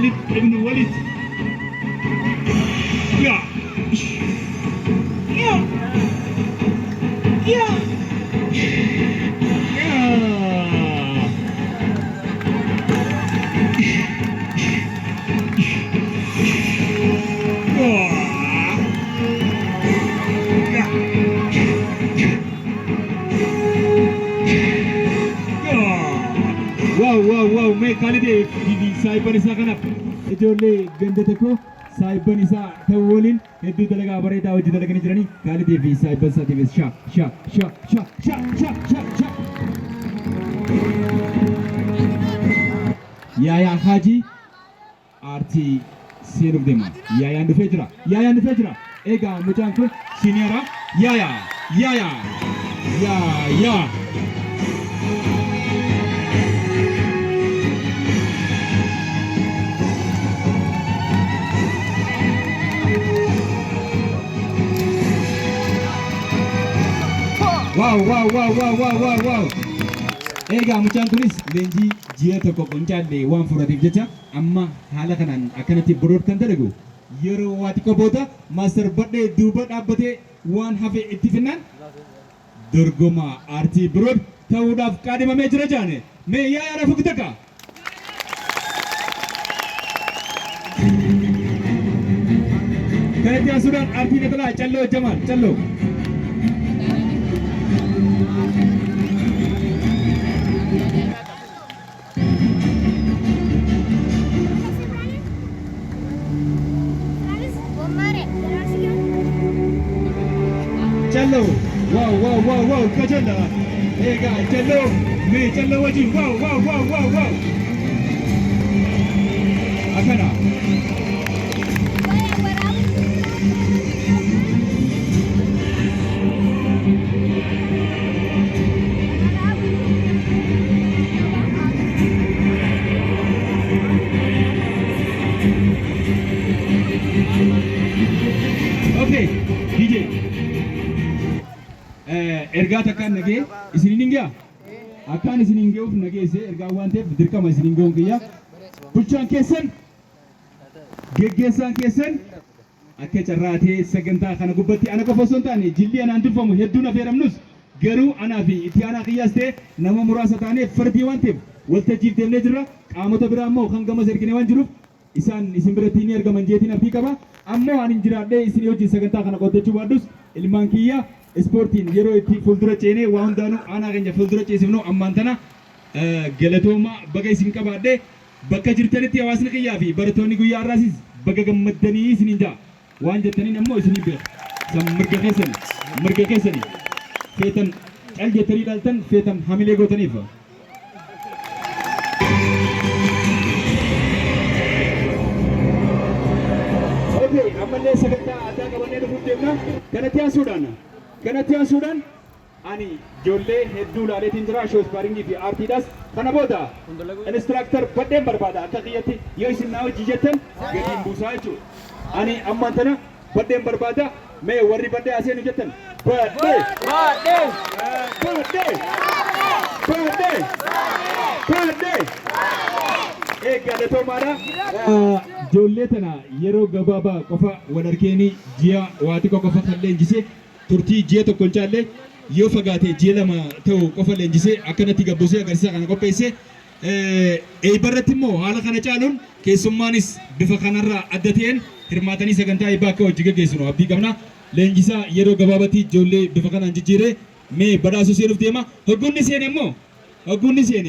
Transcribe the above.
Khalid ibn Walid. Yeah. Yeah. Yeah. Wow, मैं Khalid cyber इसा कना इजोले गंदे को साइबर इसा थवोलिन हेदू तलगा बरेता वजी तलगा निजरनी Khalid भी साइबर साथी में शा या हाजी आरती सेरुक देमा या अंदफेजरा एगा मुचान को सीनियरा या Wow. Ega mucaan kunis leenjii ji'a tokko qoncaallee waan fudhateef jecha amma haala kanaan akkanatti birood kan dalagu yeroo waa xiqqoo booda maaster badhee duuba dhaabbatee waan hafe itti finnaan dorgoma aartii birood ta'uudhaaf qaadhimamee jira jaane mee yaa rafu kutaka kanatti asuudhaan aartii natalaa calloo jamaal calloo Cello, wow, kajanda. Hey guys, cello, me cello waji, wow. Akana. Okay, DJ. Ergaa takkaan nagee isiniin hingaa akkaan isin hingeef nageesse ergaa waan ta'eef dirqama isin hingeewun kiyya bulchaan keessan geggeessaan keessan akka carraatee sagantaa kana gubbatti ana qofa osoo hin taane jilli anaan durfamu hedduun affeeramnus garuu anaa fi itti aanaa kiyyaas ta'e nama muraasa taanee fardii waan ta'eef waltajjiif deemnee jirra qaamota biraa immoo kan gamas ergine waan jiruuf isaan isin biratti ni argaman jeetiin abdii qaba ammoo ani jiraadhee isin wajjin sagantaa kana qooddachuu baadhus ilmaan kiyya ispoortiin yeroo itti fuuldura ceenee waa hundaanuu aanaa keenya fuuldura ceesifnu ammaan tana galatooma baga isin qabaadhee bakka jirtanitti hawaasni kiyyaa fi barattoonni guyyaa irraasis baga gammaddanii isiniin jaa waan jettaniin ammoo isinii beeku mirga keessanii feetan cal jettanii dhaaltan feetan hamilee gootaniif ammallee sagantaa addaa qabannee dhufuuf deemna kanatti aansuudhaan ani ijoollee hedduu ilaaleetiin jira shoos baaringii fi aartiidhaas kana booda inistiraaktar badheen barbaada akka kiyyatti yoo isin naa hojii jettan gadiin buusaa jechuudha ani ammaan tana badheen barbaada mee warri badhee aseenu jettan badhee galatomaadha ijoollee tana yeroo gabaabaa qofa wal argeenii ji'a waa xiqqoo qofa kan leenjisee turtii ji'a tokko hin caalle yoo fagaate ji'a lama ta'u qofa leenjisee akkanatti gabbusee agarsiisa kana qopheesse eebarratti immoo haala kana caaluun keessummaanis bifa kanarraa adda ta'een hirmaatanii sagantaa eebbaa akka hojii gaggeessinu abdii qabna leenjisaa yeroo gabaabatti ijoollee bifa kanaan jijjiiree mee badhaasuu seenuuf deema hogguunni seene immoo hogguunni seene